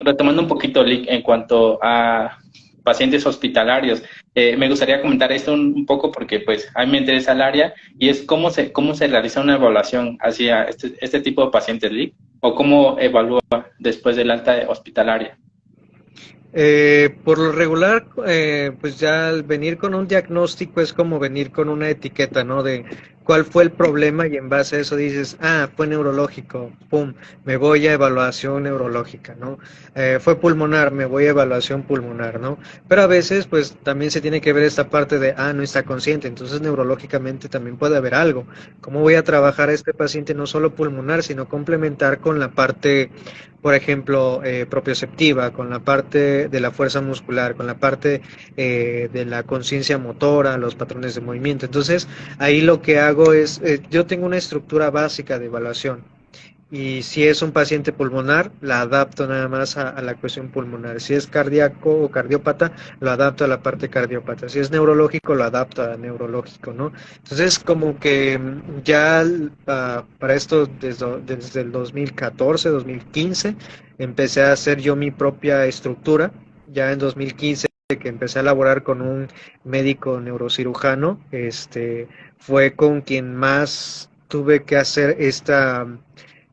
retomando un poquito, Lick, en cuanto a pacientes hospitalarios, me gustaría comentar esto un poco porque pues a mí me interesa el área y es cómo se realiza una evaluación hacia este tipo de pacientes, Lick, o cómo evalúa después del alta hospitalaria. Por lo regular, pues ya al venir con un diagnóstico es como venir con una etiqueta, ¿no? De cuál fue el problema y en base a eso dices, ah, fue neurológico, pum, me voy a evaluación neurológica, ¿no? Fue pulmonar, me voy a evaluación pulmonar, ¿no? Pero a veces, pues también se tiene que ver esta parte de, ah, no está consciente, entonces neurológicamente también puede haber algo. ¿Cómo voy a trabajar a este paciente no solo pulmonar, sino complementar con la parte, por ejemplo, propioceptiva, con la parte de la fuerza muscular, con la parte de la conciencia motora, los patrones de movimiento? Entonces, ahí lo que hago es, yo tengo una estructura básica de evaluación. Y si es un paciente pulmonar, la adapto nada más a la cuestión pulmonar. Si es cardíaco o cardiópata, lo adapto a la parte cardiópata. Si es neurológico, lo adapto a neurológico, ¿no? Entonces, como que ya para esto, desde el 2014, 2015, empecé a hacer yo mi propia estructura. Ya en 2015 que empecé a elaborar con un médico neurocirujano, fue con quien más tuve que hacer esta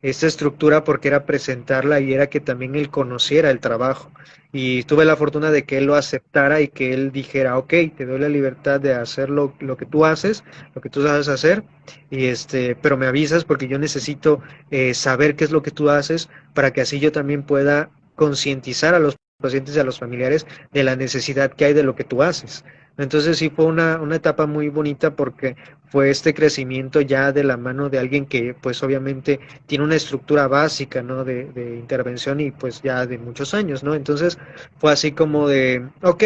estructura porque era presentarla y era que también él conociera el trabajo. Y tuve la fortuna de que él lo aceptara y que él dijera, ok, te doy la libertad de hacer lo que tú haces, lo que tú sabes hacer, pero me avisas porque yo necesito saber qué es lo que tú haces para que así yo también pueda concientizar a los pacientes y a los familiares de la necesidad que hay de lo que tú haces. Entonces sí fue una etapa muy bonita porque fue este crecimiento ya de la mano de alguien que pues obviamente tiene una estructura básica, ¿no? De intervención y pues ya de muchos años, ¿no? Entonces fue así como de, ok,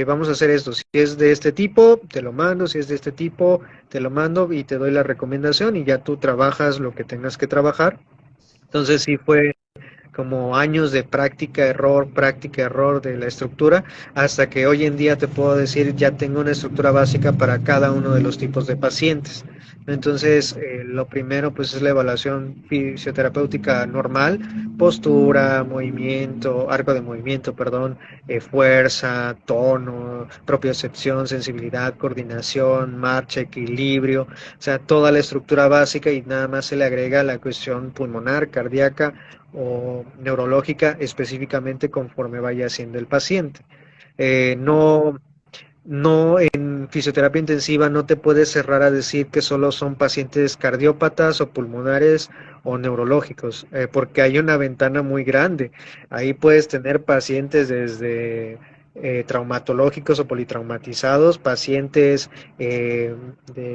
vamos a hacer esto. Si es de este tipo, te lo mando. Si es de este tipo, te lo mando y te doy la recomendación y ya tú trabajas lo que tengas que trabajar. Entonces sí fue como años de práctica, error de la estructura, hasta que hoy en día te puedo decir ya tengo una estructura básica para cada uno de los tipos de pacientes. Entonces, lo primero pues es la evaluación fisioterapéutica normal, postura, movimiento, arco de movimiento, perdón, fuerza, tono, propiocepción, sensibilidad, coordinación, marcha, equilibrio, o sea, toda la estructura básica y nada más se le agrega la cuestión pulmonar, cardíaca o neurológica específicamente conforme vaya siendo el paciente. No, no en fisioterapia intensiva no te puedes cerrar a decir que solo son pacientes cardiópatas o pulmonares o neurológicos, porque hay una ventana muy grande. Ahí puedes tener pacientes desde traumatológicos o politraumatizados, pacientes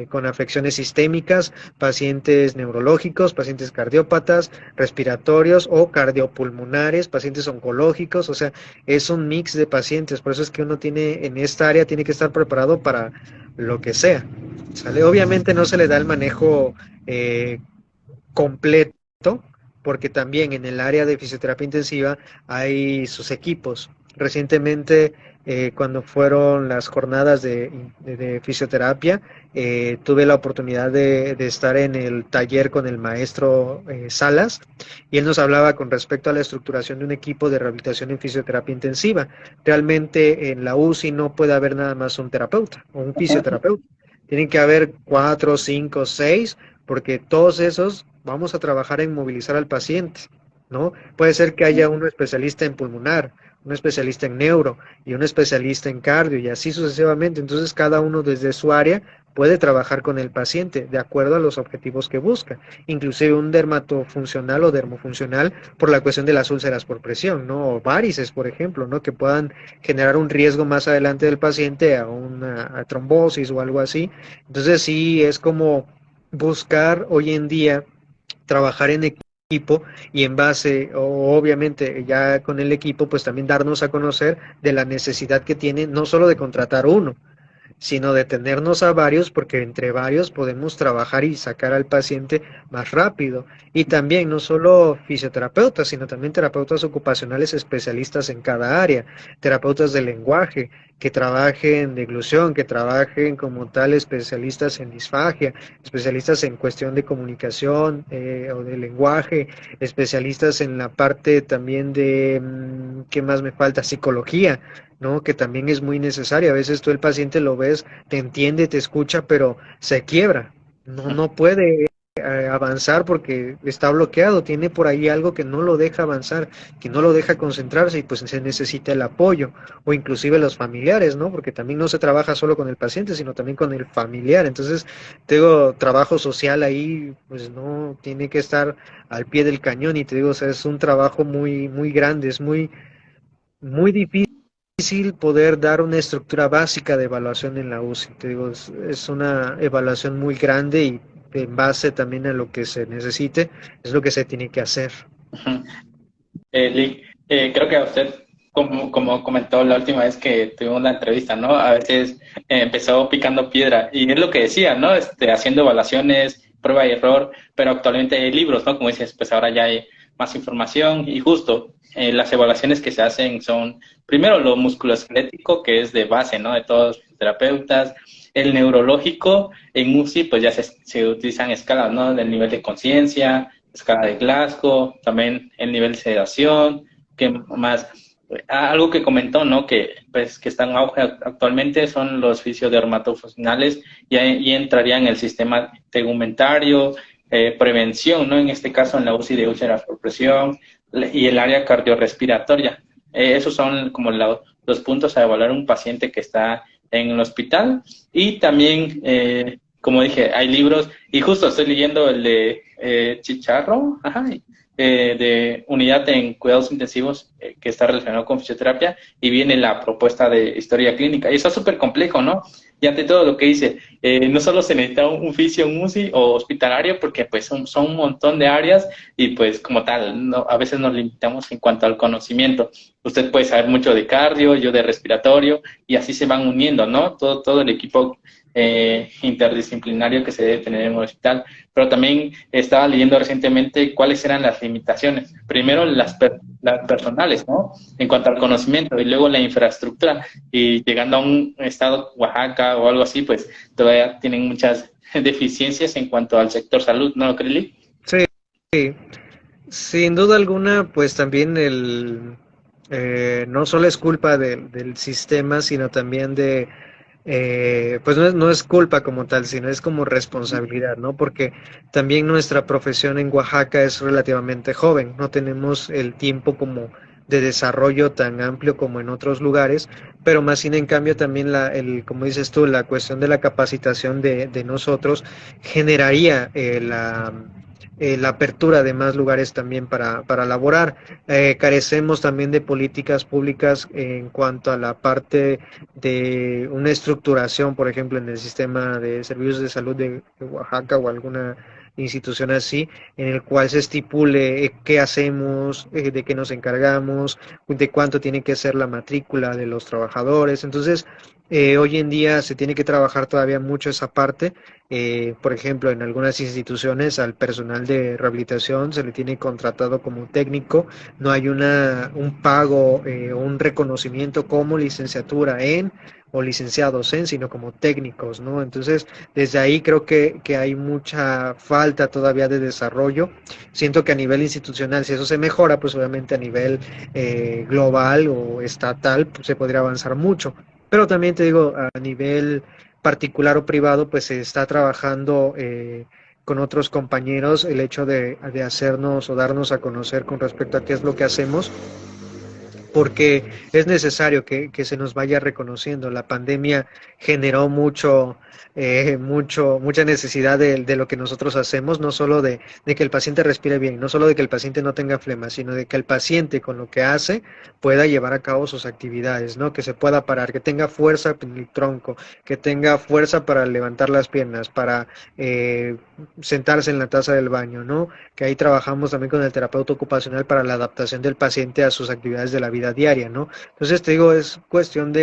con afecciones sistémicas, pacientes neurológicos, pacientes cardiópatas, respiratorios o cardiopulmonares, pacientes oncológicos, o sea, es un mix de pacientes, por eso es que uno tiene en esta área tiene que estar preparado para lo que sea. ¿Sale? Obviamente no se le da el manejo completo, porque también en el área de fisioterapia intensiva hay sus equipos. Recientemente, cuando fueron las jornadas de fisioterapia, tuve la oportunidad de estar en el taller con el maestro Salas y él nos hablaba con respecto a la estructuración de un equipo de rehabilitación en fisioterapia intensiva. Realmente en la UCI no puede haber nada más un terapeuta o un fisioterapeuta. Tienen que haber cuatro, cinco, seis, porque todos esos vamos a trabajar en movilizar al paciente, ¿no? Puede ser que haya un especialista en pulmonar, un especialista en neuro y un especialista en cardio y así sucesivamente. Entonces cada uno desde su área puede trabajar con el paciente de acuerdo a los objetivos que busca. Inclusive un dermatofuncional o dermofuncional por la cuestión de las úlceras por presión, ¿no? O varices, por ejemplo, ¿no? Que puedan generar un riesgo más adelante del paciente a una trombosis o algo así. Entonces sí es como buscar hoy en día trabajar en equipo y en base, o obviamente ya con el equipo, pues también darnos a conocer de la necesidad que tiene no solo de contratar uno, sino de tenernos a varios, porque entre varios podemos trabajar y sacar al paciente más rápido. Y también no solo fisioterapeutas, sino también terapeutas ocupacionales especialistas en cada área, terapeutas del lenguaje, que trabajen de deglución, que trabajen como tal especialistas en disfagia, especialistas en cuestión de comunicación o de lenguaje, especialistas en la parte también de, ¿qué más me falta? Psicología, ¿no? Que también es muy necesaria. A veces tú el paciente lo ves, te entiende, te escucha, pero se quiebra. No puede avanzar porque está bloqueado, tiene por ahí algo que no lo deja avanzar, que no lo deja concentrarse y pues se necesita el apoyo o inclusive los familiares, ¿no? Porque también no se trabaja solo con el paciente, sino también con el familiar. Entonces, tengo trabajo social ahí, pues no tiene que estar al pie del cañón y te digo, o sea, es un trabajo muy grande, es muy difícil poder dar una estructura básica de evaluación en la UCI. Te digo, es una evaluación muy grande y en base también a lo que se necesite, es lo que se tiene que hacer. Lick, creo que a usted, como comentó la última vez que tuvimos la entrevista, ¿no? A veces empezó picando piedra y es lo que decía, ¿no? Haciendo evaluaciones, prueba y error, pero actualmente hay libros, ¿no? Como dices, pues ahora ya hay más información y justo las evaluaciones que se hacen son, primero, lo musculoesquelético, que es de base, ¿no? De todos los terapeutas. El neurológico, en UCI, pues ya se utilizan escalas, ¿no? Del nivel de conciencia, escala de Glasgow, también el nivel de sedación, que más, algo que comentó, ¿no? Que pues que está en auge actualmente son los fisiodermatofuncionales y entraría en el sistema tegumentario, prevención, ¿no? En este caso en la UCI de úlceras por presión y el área cardiorrespiratoria. Esos son como los puntos a evaluar un paciente que está en el hospital y también como dije, hay libros, y justo estoy leyendo el de Chicharro, de unidad en cuidados intensivos, que está relacionado con fisioterapia, y viene la propuesta de historia clínica. Y eso es súper complejo, ¿no? Y ante todo lo que dice, no solo se necesita un fisio, un UCI o hospitalario, porque pues son un montón de áreas, y pues como tal, no, a veces nos limitamos en cuanto al conocimiento. Usted puede saber mucho de cardio, yo de respiratorio, y así se van uniendo, ¿no? Todo el equipo interdisciplinario que se debe tener en un hospital, pero también estaba leyendo recientemente cuáles eran las limitaciones. Primero las personales, ¿no? En cuanto al conocimiento y luego la infraestructura, y llegando a un estado Oaxaca o algo así, pues todavía tienen muchas deficiencias en cuanto al sector salud, ¿no, Creli? Sí, sí, sin duda alguna, pues también no solo es culpa del sistema, sino también pues no es culpa como tal, sino es como responsabilidad, ¿no? Porque también nuestra profesión en Oaxaca es relativamente joven, no tenemos el tiempo como de desarrollo tan amplio como en otros lugares, pero más sin en cambio también como dices tú, la cuestión de la capacitación de nosotros generaría la apertura de más lugares también para laborar. Carecemos también de políticas públicas en cuanto a la parte de una estructuración, por ejemplo, en el sistema de servicios de salud de Oaxaca o alguna institución así, en el cual se estipule qué hacemos, de qué nos encargamos, de cuánto tiene que ser la matrícula de los trabajadores. Entonces, hoy en día se tiene que trabajar todavía mucho esa parte. Por ejemplo, en algunas instituciones al personal de rehabilitación se le tiene contratado como técnico, no hay un pago o un reconocimiento como licenciatura en o licenciados en, sino como técnicos, ¿no? Entonces, desde ahí creo que hay mucha falta todavía de desarrollo. Siento que a nivel institucional, si eso se mejora, pues obviamente a nivel global o estatal, pues se podría avanzar mucho. Pero también te digo, a nivel particular o privado, pues se está trabajando con otros compañeros el hecho de hacernos o darnos a conocer con respecto a qué es lo que hacemos, porque es necesario que se nos vaya reconociendo. La pandemia generó mucha necesidad de lo que nosotros hacemos, no solo de que el paciente respire bien, no solo de que el paciente no tenga flema, sino de que el paciente con lo que hace pueda llevar a cabo sus actividades, ¿no? Que se pueda parar, que tenga fuerza en el tronco, que tenga fuerza para levantar las piernas, para sentarse en la taza del baño, ¿no? Que ahí trabajamos también con el terapeuta ocupacional para la adaptación del paciente a sus actividades de la vida diaria, ¿no? Entonces te digo, es cuestión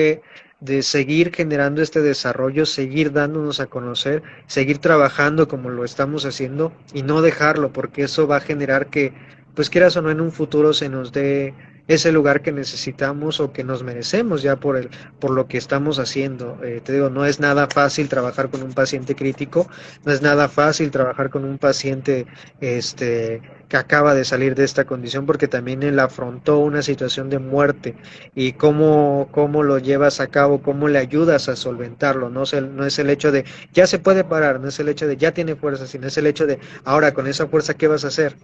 de seguir generando este desarrollo, seguir dándonos a conocer, seguir trabajando como lo estamos haciendo y no dejarlo, porque eso va a generar que, pues quieras o no, en un futuro se nos dé ese lugar que necesitamos o que nos merecemos ya por lo que estamos haciendo. Te digo, no es nada fácil trabajar con un paciente crítico, no es nada fácil trabajar con un paciente que acaba de salir de esta condición, porque también él afrontó una situación de muerte, y cómo lo llevas a cabo, cómo le ayudas a solventarlo. No es el hecho de ya se puede parar, no es el hecho de ya tiene fuerza, sino es el hecho de ahora con esa fuerza, ¿qué vas a hacer?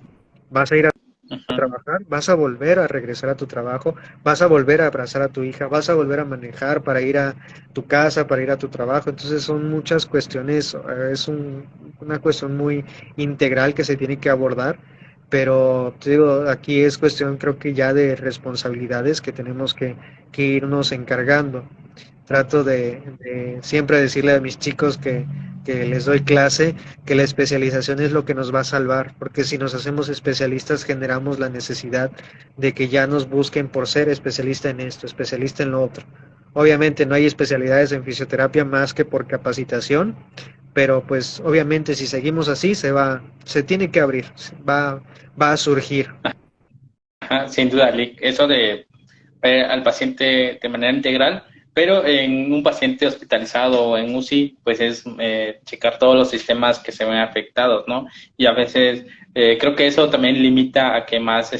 ¿Vas a ir a Ujú. trabajar? ¿Vas a volver a regresar a tu trabajo? ¿Vas a volver a abrazar a tu hija? ¿Vas a volver a manejar para ir a tu casa, para ir a tu trabajo? Entonces son muchas cuestiones, una cuestión muy integral que se tiene que abordar, pero te digo, aquí es cuestión creo que ya de responsabilidades que tenemos que irnos encargando. Trato de siempre decirle a mis chicos que les doy clase que la especialización es lo que nos va a salvar, porque si nos hacemos especialistas generamos la necesidad de que ya nos busquen por ser especialista en esto, especialista en lo otro. Obviamente no hay especialidades en fisioterapia más que por capacitación, pero pues obviamente si seguimos así se tiene que abrir, va a surgir. Ajá, sin duda, Lick. Eso de ver al paciente de manera integral, pero en un paciente hospitalizado o en UCI, pues es checar todos los sistemas que se ven afectados, ¿no? Y a veces creo que eso también limita a que más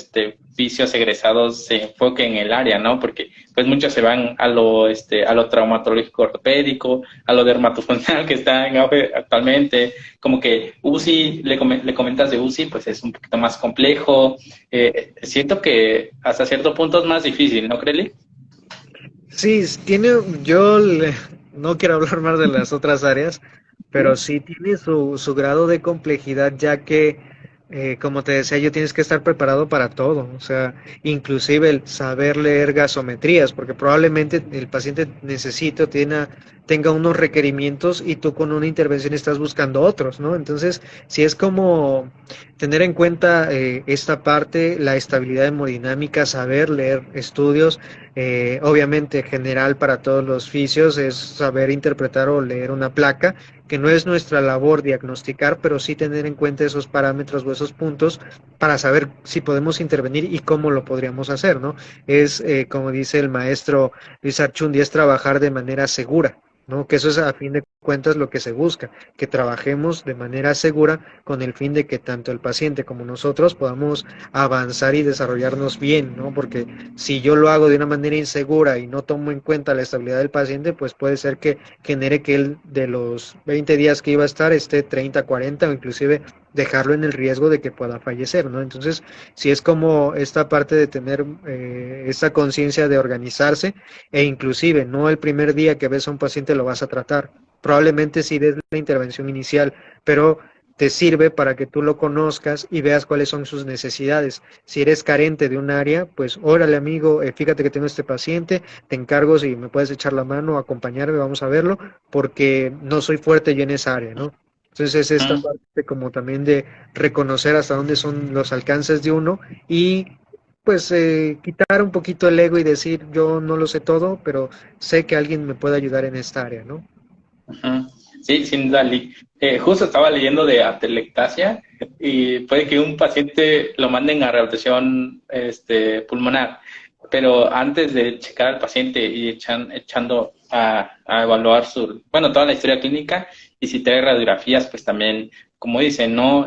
fisios egresados se enfoquen en el área, ¿no? Porque pues muchos se van a lo traumatológico ortopédico, a lo dermatofuncional que está en auge actualmente, como que UCI, le comentas de UCI, pues es un poquito más complejo. Siento que hasta cierto punto es más difícil, ¿no, Creli? Sí, no quiero hablar más de las otras áreas, pero sí tiene su grado de complejidad, ya que, como te decía, yo tienes que estar preparado para todo, o sea, inclusive el saber leer gasometrías, porque probablemente el paciente necesite o tenga unos requerimientos y tú con una intervención estás buscando otros, ¿no? Entonces, sí es como tener en cuenta esta parte, la estabilidad hemodinámica, saber leer estudios. Obviamente, general para todos los fisios es saber interpretar o leer una placa, que no es nuestra labor diagnosticar, pero sí tener en cuenta esos parámetros o esos puntos para saber si podemos intervenir y cómo lo podríamos hacer, ¿no? Como dice el maestro Luis Archundi, es trabajar de manera segura, ¿no? Que eso es a fin de cuentas lo que se busca, que trabajemos de manera segura con el fin de que tanto el paciente como nosotros podamos avanzar y desarrollarnos bien, ¿no? Porque si yo lo hago de una manera insegura y no tomo en cuenta la estabilidad del paciente, pues puede ser que genere que él de los 20 días que iba a estar esté 30, 40 o inclusive dejarlo en el riesgo de que pueda fallecer, ¿no? Entonces, si es como esta parte de tener esta conciencia de organizarse e inclusive no el primer día que ves a un paciente lo vas a tratar, probablemente sí des la intervención inicial, pero te sirve para que tú lo conozcas y veas cuáles son sus necesidades. Si eres carente de un área, pues órale amigo, fíjate que tengo este paciente, te encargo si me puedes echar la mano, acompañarme, vamos a verlo, porque no soy fuerte yo en esa área, ¿no? Entonces es esta Ujú. parte como también de reconocer hasta dónde son los alcances de uno y pues quitar un poquito el ego y decir yo no lo sé todo, pero sé que alguien me puede ayudar en esta área, ¿no? Ujú. Sí, sin duda, Lick. Justo estaba leyendo de atelectasia y puede que un paciente lo manden a rehabilitación pulmonar, pero antes de checar al paciente y echando a evaluar bueno, toda la historia clínica y si trae radiografías, pues también, como dicen, ¿no?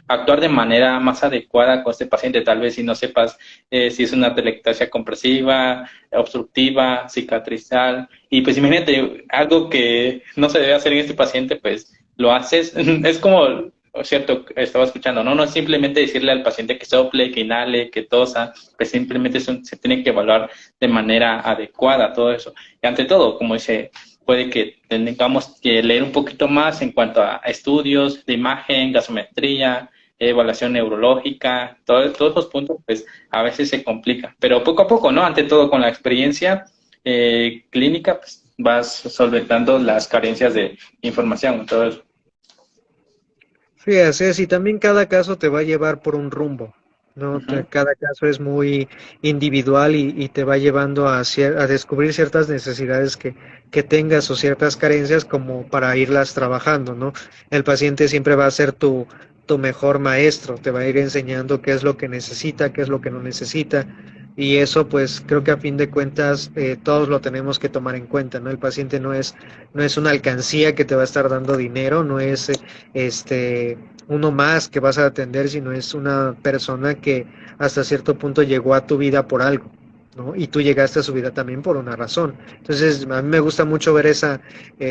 Actuar de manera más adecuada con este paciente, tal vez si no sepas si es una atelectasia compresiva, obstructiva, cicatrizal, y pues imagínate, algo que no se debe hacer en este paciente, pues lo haces, es como, cierto, estaba escuchando, ¿no? No es simplemente decirle al paciente que sople, que inhale, que tosa, pues simplemente se tiene que evaluar de manera adecuada todo eso. Y ante todo, como dice, puede que tengamos que leer un poquito más en cuanto a estudios de imagen, gasometría, evaluación neurológica, todos esos puntos, pues a veces se complica, pero poco a poco, ¿no? Ante todo, con la experiencia clínica, pues vas solventando las carencias de información. Entonces, Sí, así es, y también cada caso te va a llevar por un rumbo. ¿no? Ujú. Cada caso es muy individual y te va llevando a descubrir ciertas necesidades que tengas o ciertas carencias como para irlas trabajando, ¿no? El paciente siempre va a ser tu mejor maestro, te va a ir enseñando qué es lo que necesita, qué es lo que no necesita. Y eso, pues, creo que a fin de cuentas todos lo tenemos que tomar en cuenta, ¿no? El paciente no es una alcancía que te va a estar dando dinero, no es este uno más que vas a atender, sino es una persona que hasta cierto punto llegó a tu vida por algo, ¿no? Y tú llegaste a su vida también por una razón. Entonces, a mí me gusta mucho ver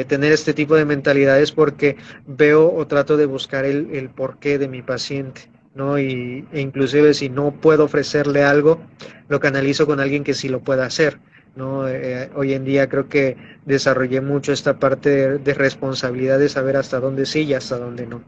tener este tipo de mentalidades porque veo o trato de buscar el porqué de mi paciente, ¿no? E inclusive si no puedo ofrecerle algo, lo canalizo con alguien que sí lo pueda hacer. ¿No? Hoy en día creo que desarrollé mucho esta parte de responsabilidad de saber hasta dónde sí y hasta dónde no.